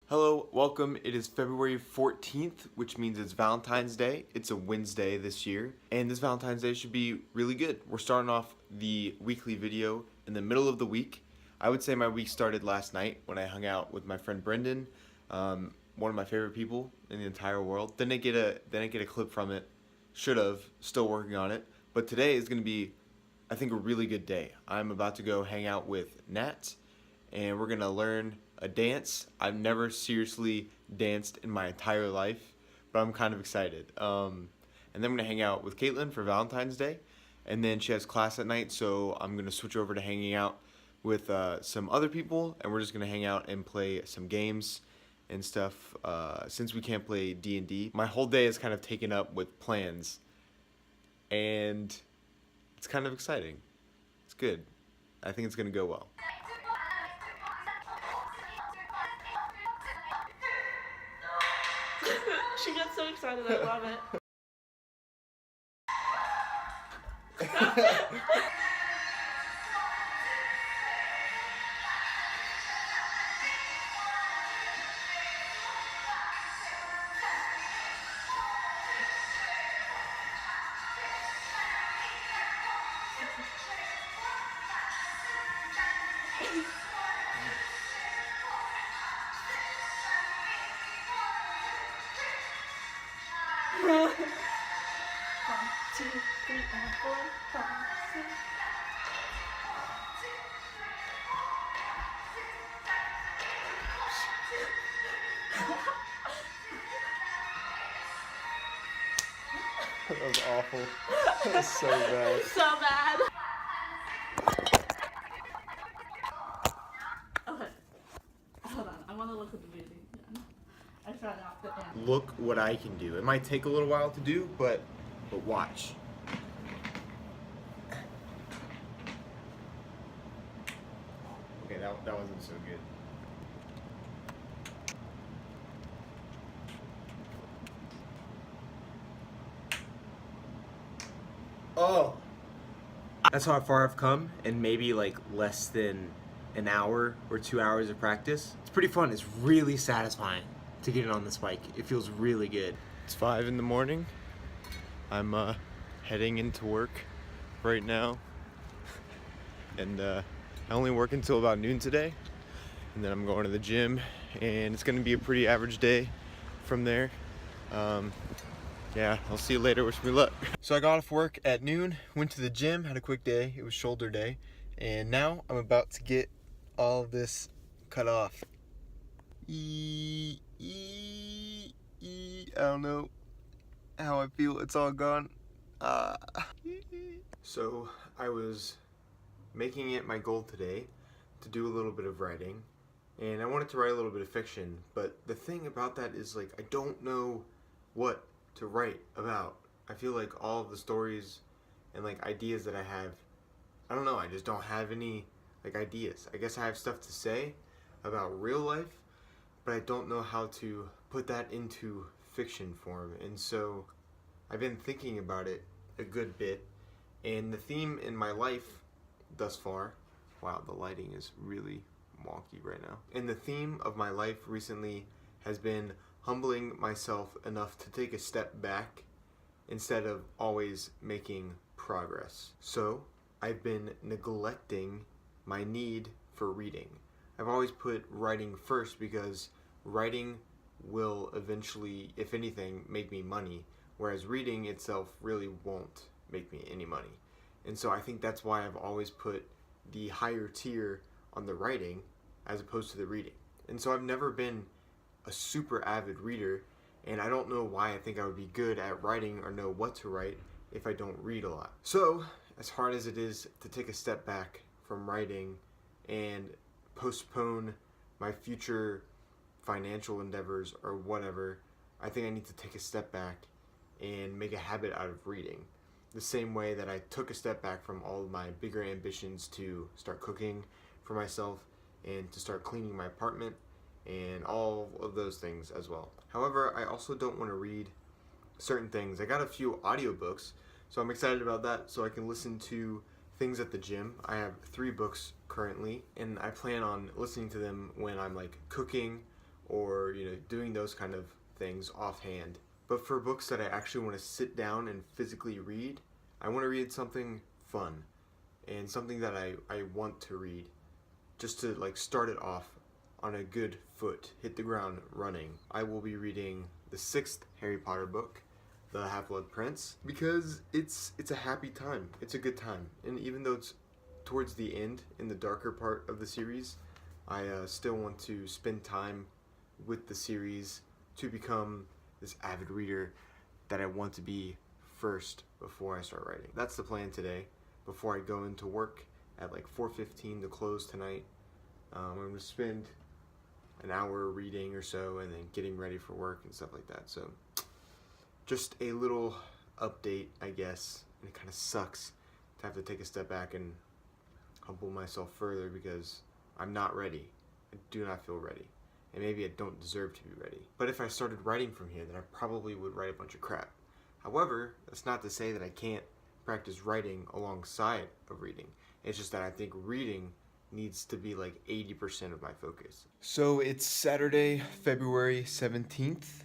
Hello, welcome. It is February 14th, which means it's Valentine's Day. It's a Wednesday this year, and this Valentine's Day should be really good. We're starting off the weekly video in the middle of the week. I would say my week started last night when I hung out with my friend Brendan, one of my favorite people in the entire world. Didn't get a clip from it. Should have. Still working on it. But today is going to be, I think, a really good day. I'm about to go hang out with Nat, and we're going to learn a dance. I've never seriously danced in my entire life, but I'm kind of excited. And then I'm going to hang out with Caitlin for Valentine's Day, and then she has class at night, so I'm going to switch over to hanging out with some other people, and we're just going to hang out and play some games and stuff. Since we can't play D&D, my whole day is kind of taken up with plans, and it's kind of exciting. It's good. I think it's going to go well. She gets so excited, I love it. One, two, three, and 4, 5, 6. That was awful. That was so bad. So bad. Okay. Hold on. I want to look at the video again. I tried off the end. Look what I can do. It might take a little while to do, but watch. Okay, that wasn't so good. Oh! That's how far I've come in maybe like less than an hour or 2 hours of practice. It's pretty fun. It's really satisfying to get it on this bike. It feels really good. It's 5 in the morning. I'm heading into work right now. And I only work until about noon today. And then I'm going to the gym, and it's gonna be a pretty average day from there. Yeah, I'll see you later. Wish me luck. So I got off work at noon, went to the gym, had a quick day. It was shoulder day. And now I'm about to get all of this cut off. I don't know how I feel. It's all gone. So I was making it my goal today to do a little bit of writing. And I wanted to write a little bit of fiction. But the thing about that is, like, I don't know what to write about. I feel like all of the stories and like ideas that I have, I don't know, I just don't have any like ideas. I guess I have stuff to say about real life, but I don't know how to put that into fiction form. And so I've been thinking about it a good bit, and the theme in my life thus far, wow, the lighting is really wonky right now. And the theme of my life recently has been humbling myself enough to take a step back instead of always making progress. So I've been neglecting my need for reading. I've always put writing first because writing will eventually, if anything, make me money, whereas reading itself really won't make me any money. And so I think that's why I've always put the higher tier on the writing as opposed to the reading. And so I've never been a super avid reader, and I don't know why I think I would be good at writing or know what to write if I don't read a lot. So, as hard as it is to take a step back from writing and postpone my future financial endeavors or whatever, I think I need to take a step back and make a habit out of reading. The same way that I took a step back from all of my bigger ambitions to start cooking for myself and to start cleaning my apartment and all of those things as well. However, I also don't want to read certain things. I got a few audiobooks, so I'm excited about that, so I can listen to things at the gym. I have 3 books currently, and I plan on listening to them when I'm like cooking or doing those kind of things offhand. But for books that I actually want to sit down and physically read, I want to read something fun and something that I want to read, just to start it off on a good foot, hit the ground running. I will be reading the 6th Harry Potter book, The Half-Blood Prince, because it's a happy time. It's a good time. And even though it's towards the end, in the darker part of the series, I still want to spend time with the series to become this avid reader that I want to be first before I start writing. That's the plan today. Before I go into work at 4:15 to close tonight, I'm going to spend an hour reading or so and then getting ready for work and stuff like that. So just a little update, I guess. And it kind of sucks to have to take a step back and humble myself further because I'm not ready. I do not feel ready. And maybe I don't deserve to be ready. But if I started writing from here, then I probably would write a bunch of crap. However, that's not to say that I can't practice writing alongside of reading. It's just that I think reading needs to be 80% of my focus. So it's Saturday, February 17th.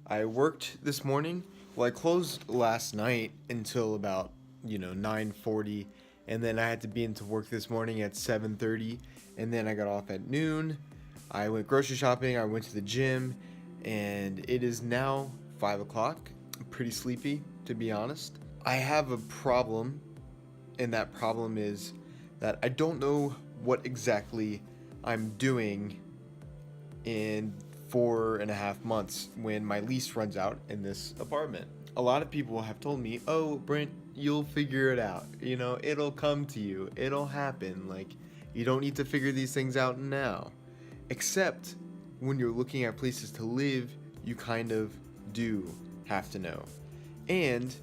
I worked this morning. Well, I closed last night until about, 9:40. And then I had to be into work this morning at 7:30. And then I got off at noon. I went grocery shopping. I went to the gym. And it is now 5 o'clock. I'm pretty sleepy, to be honest. I have a problem. And that problem is that I don't know what exactly I'm doing in 4.5 months when my lease runs out in this apartment. A lot of people have told me, oh, Brent, you'll figure it out. It'll come to you. It'll happen. You don't need to figure these things out now. Except when you're looking at places to live, you kind of do have to know. And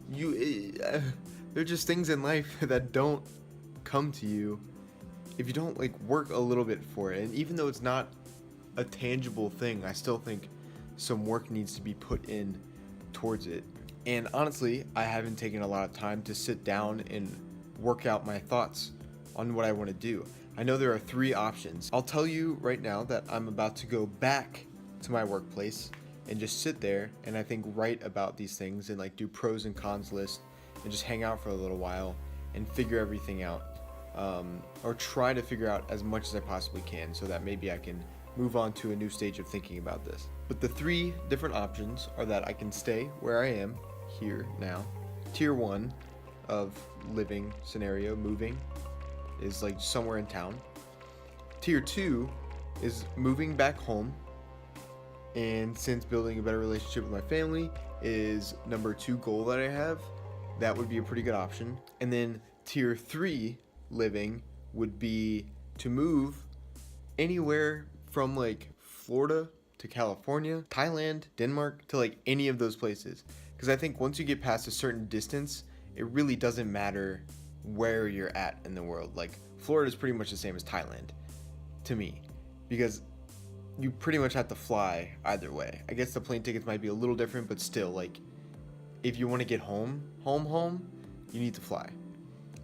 they're just things in life that don't come to you if you don't work a little bit for it. And even though it's not a tangible thing, I still think some work needs to be put in towards it. And honestly, I haven't taken a lot of time to sit down and work out my thoughts on what I want to do. I know there are 3 options. I'll tell you right now that I'm about to go back to my workplace and just sit there and I think write about these things and do pros and cons list and just hang out for a little while and figure everything out. Or try to figure out as much as I possibly can so that maybe I can move on to a new stage of thinking about this. But the 3 different options are that I can stay where I am here now. Tier 1 of living scenario, moving, is somewhere in town. Tier 2 is moving back home, and since building a better relationship with my family is number 2 goal that I have, that would be a pretty good option. And then tier 3 living would be to move anywhere from Florida to California, Thailand, Denmark, to any of those places. Because I think once you get past a certain distance, it really doesn't matter where you're at in the world. Florida is pretty much the same as Thailand to me, because you pretty much have to fly either way. I guess the plane tickets might be a little different, but still, if you want to get home, you need to fly.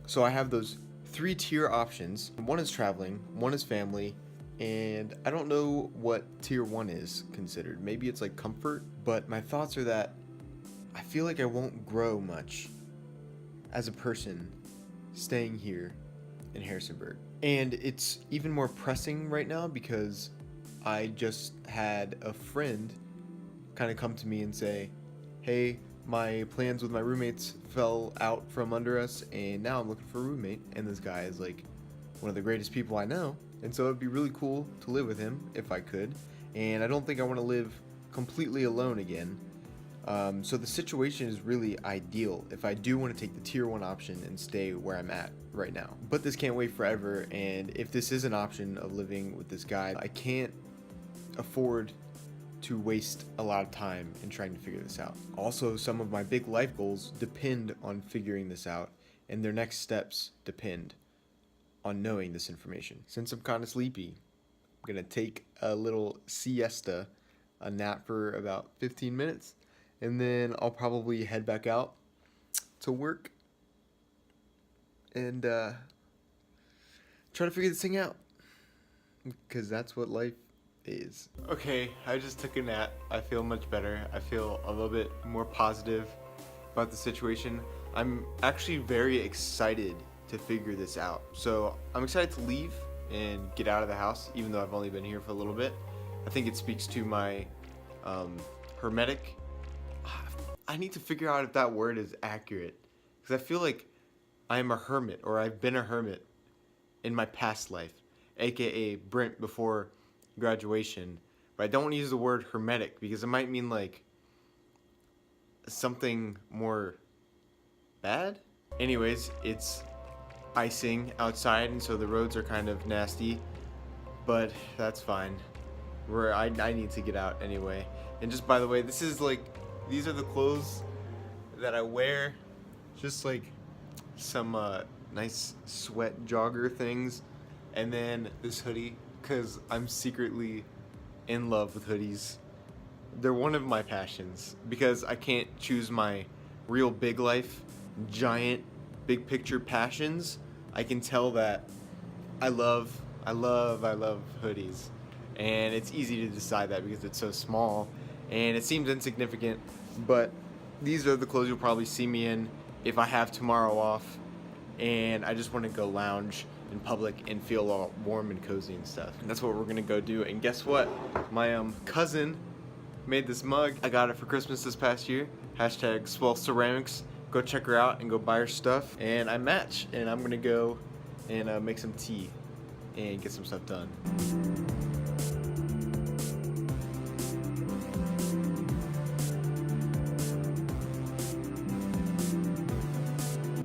So I have those 3 tier options. 1 is traveling, 1 is family, and I don't know what tier 1 is considered. Maybe it's comfort, but my thoughts are that I feel I won't grow much as a person staying here in Harrisonburg. And it's even more pressing right now because I just had a friend kind of come to me and say, hey, my plans with my roommates fell out from under us and now I'm looking for a roommate. And this guy is one of the greatest people I know. And so it'd be really cool to live with him if I could. And I don't think I want to live completely alone again. So the situation is really ideal if I do want to take the tier 1 option and stay where I'm at right now. But this can't wait forever, and if this is an option of living with this guy, I can't afford to waste a lot of time in trying to figure this out. Also, some of my big life goals depend on figuring this out, and their next steps depend on knowing this information. Since I'm kind of sleepy, I'm going to take a little siesta, a nap for about 15 minutes. And then I'll probably head back out to work and try to figure this thing out. Because that's what life phase. Okay, I just took a nap. I feel much better. I feel a little bit more positive about the situation. I'm actually very excited to figure this out. So I'm excited to leave and get out of the house, even though I've only been here for a little bit. I think it speaks to my hermetic. I need to figure out if that word is accurate, because I feel like I am a hermit, or I've been a hermit in my past life, aka Brent before graduation. But I don't want to use the word hermetic because it might mean like something more bad. Anyways, it's icing outside, and so the roads are kind of nasty, but that's fine. I need to get out anyway. And just by the way, these are the clothes that I wear. Just like some nice sweat jogger things, and then this hoodie, because I'm secretly in love with hoodies. They're one of my passions, because I can't choose my real big life, giant, big picture passions. I can tell that I love hoodies, and it's easy to decide that because it's so small and it seems insignificant, but these are the clothes you'll probably see me in if I have tomorrow off and I just want to go lounge in public and feel all warm and cozy and stuff. And that's what we're gonna go do. And guess what? My cousin made this mug. I got it for Christmas this past year. Hashtag Swell Ceramics. Go check her out and go buy her stuff. And I match. And I'm gonna go and make some tea and get some stuff done.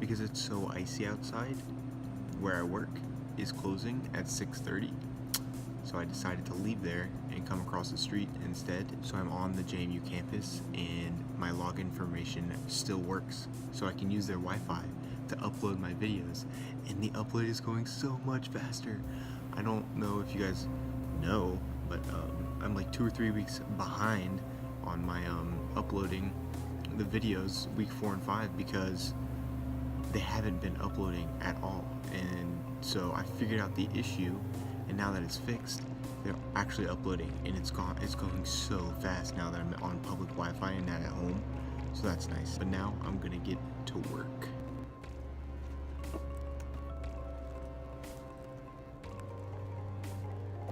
Because it's so icy outside, where I work is closing at 6:30. So I decided to leave there and come across the street instead. So I'm on the JMU campus and my login information still works. So I can use their Wi-Fi to upload my videos. And the upload is going so much faster. I don't know if you guys know, but I'm like 2 or 3 weeks behind on my uploading the videos week 4 and 5 because they haven't been uploading at all. And so I figured out the issue, and now that it's fixed, they're actually uploading, and it's going so fast now that I'm on public Wi-Fi and not at home. So that's nice. But now I'm gonna get to work.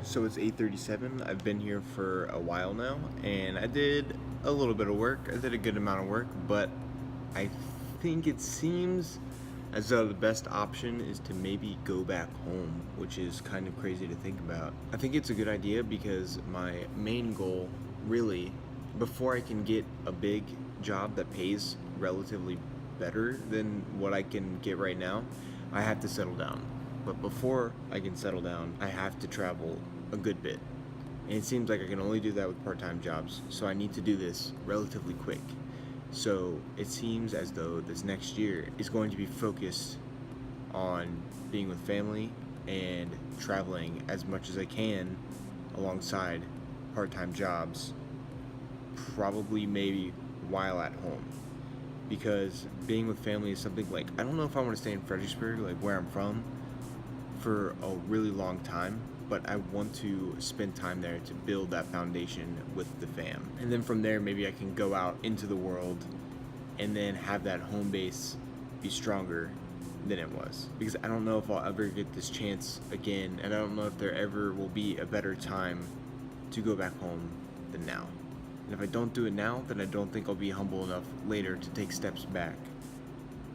So it's 8:37. I've been here for a while now, and I did a little bit of work. I did a good amount of work, but I think it seems as though the best option is to maybe go back home, which is kind of crazy to think about. I think it's a good idea because my main goal, really, before I can get a big job that pays relatively better than what I can get right now, I have to settle down. But before I can settle down, I have to travel a good bit. And it seems like I can only do that with part-time jobs, so I need to do this relatively quick. So it seems as though this next year is going to be focused on being with family and traveling as much as I can alongside part-time jobs, probably maybe while at home. Because being with family is something like, I don't know if I want to stay in Fredericksburg, like where I'm from, for a really long time, but I want to spend time there to build that foundation with the fam. And then from there, maybe I can go out into the world and then have that home base be stronger than it was. Because I don't know if I'll ever get this chance again, and I don't know if there ever will be a better time to go back home than now. And if I don't do it now, then I don't think I'll be humble enough later to take steps back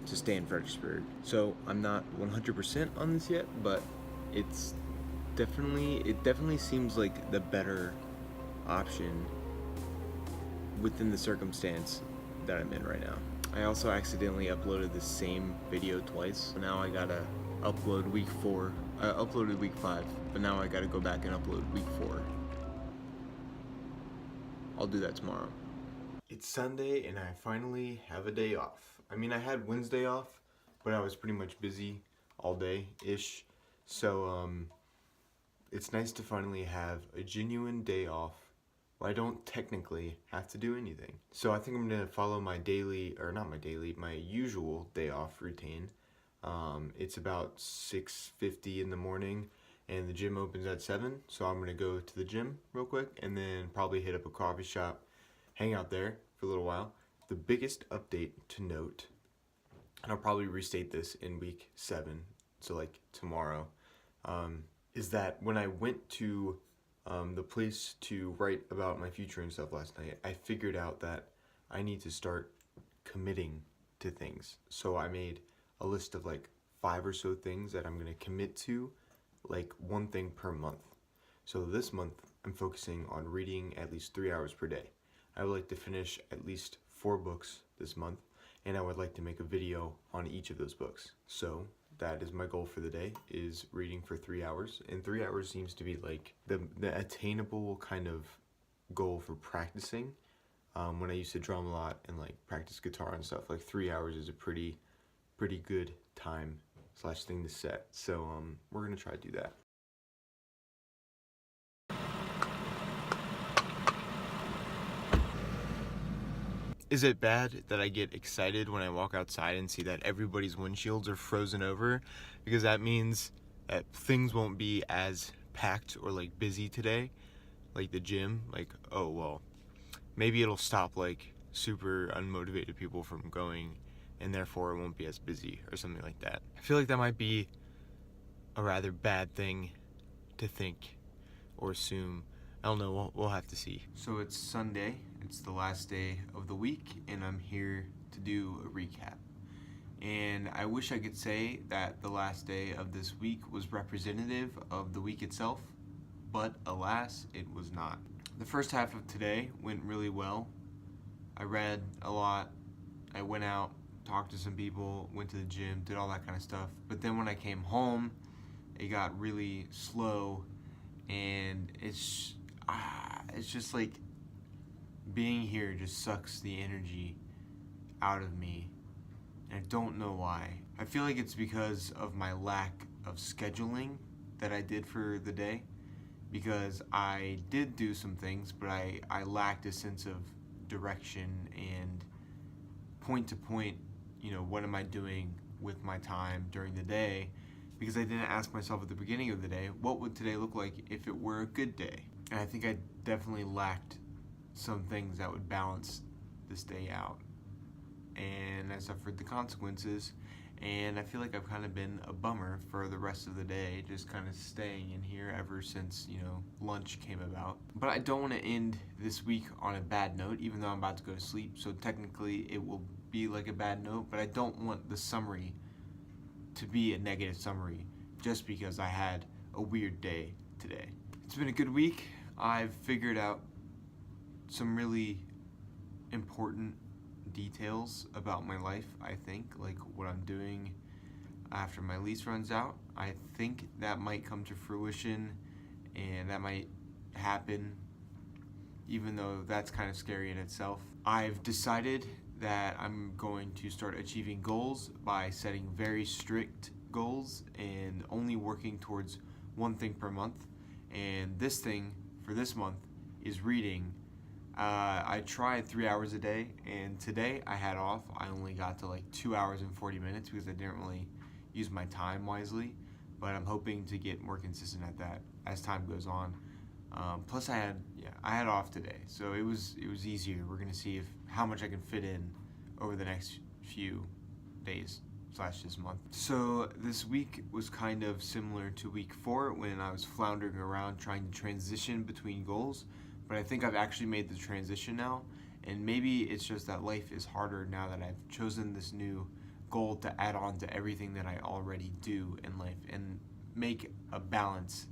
to stay in Fredericksburg. So I'm not 100% on this yet, but it definitely seems like the better option within the circumstance that I'm in right now. I also accidentally uploaded the same video twice. So now I gotta upload week 4. I uploaded week 5, but now I gotta go back and upload week 4. I'll do that tomorrow. It's Sunday and I finally have a day off. I mean, I had Wednesday off, but I was pretty much busy all day-ish. So, it's nice to finally have a genuine day off where I don't technically have to do anything. So I think I'm gonna follow my my usual day off routine. It's about 6:50 in the morning, and the gym opens at 7, so I'm gonna go to the gym real quick and then probably hit up a coffee shop, hang out there for a little while. The biggest update to note, and I'll probably restate this in week 7, so like tomorrow, is that when I went to the place to write about my future and stuff last night, I figured out that I need to start committing to things. So I made a list of like 5 or so things that I'm going to commit to, like one thing per month. So this month I'm focusing on reading at least 3 hours per day. I would like to finish at least 4 books this month, and I would like to make a video on each of those books. So that is my goal for the day, is reading for 3 hours. And 3 hours seems to be like the attainable kind of goal for practicing. When I used to drum a lot and like practice guitar and stuff, like 3 hours is a pretty good time / thing to set. So we're gonna try to do that. Is it bad that I get excited when I walk outside and see that everybody's windshields are frozen over? Because that means that things won't be as packed or like busy today, like the gym. Like, oh well, maybe it'll stop like super unmotivated people from going, and therefore it won't be as busy or something like that. I feel like that might be a rather bad thing to think or assume. I don't know, we'll have to see. So it's Sunday, it's the last day of the week, and I'm here to do a recap. And I wish I could say that the last day of this week was representative of the week itself, but alas, it was not. The first half of today went really well. I read a lot, I went out, talked to some people, went to the gym, did all that kind of stuff. But then when I came home, it got really slow, and it's just like being here just sucks the energy out of me. And I don't know why. I feel like it's because of my lack of scheduling that I did for the day, because I did do some things, but I lacked a sense of direction and point to point, what am I doing with my time during the day, because I didn't ask myself at the beginning of the day, what would today look like if it were a good day? And I think I definitely lacked some things that would balance this day out. And I suffered the consequences, and I feel like I've kind of been a bummer for the rest of the day, just kind of staying in here ever since, lunch came about. But I don't want to end this week on a bad note, even though I'm about to go to sleep, so technically it will be like a bad note, but I don't want the summary to be a negative summary just because I had a weird day today. It's been a good week. I've figured out some really important details about my life, I think, like what I'm doing after my lease runs out. I think that might come to fruition, and that might happen, even though that's kind of scary in itself. I've decided that I'm going to start achieving goals by setting very strict goals and only working towards one thing per month. And this thing for this month is reading. I tried 3 hours a day, and today I had off. I only got to like 2 hours and 40 minutes because I didn't really use my time wisely, but I'm hoping to get more consistent at that as time goes on. Plus I had off today, so it was easier. We're gonna see how much I can fit in over the next few days / this month. So this week was kind of similar to week 4 when I was floundering around trying to transition between goals, but I think I've actually made the transition now, and maybe it's just that life is harder now that I've chosen this new goal to add on to everything that I already do in life and make a balance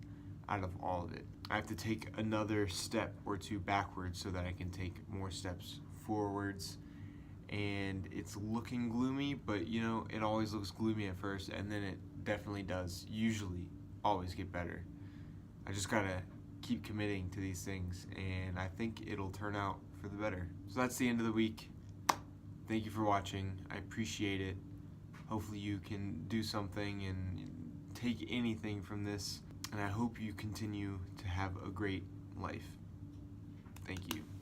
out of all of it. I have to take another step or two backwards so that I can take more steps forwards, and it's looking gloomy, but it always looks gloomy at first, and then it definitely does usually always get better. I just gotta keep committing to these things, and I think it'll turn out for the better. So that's the end of the week. Thank you for watching. I appreciate it. Hopefully you can do something and take anything from this, and I hope you continue to have a great life. Thank you.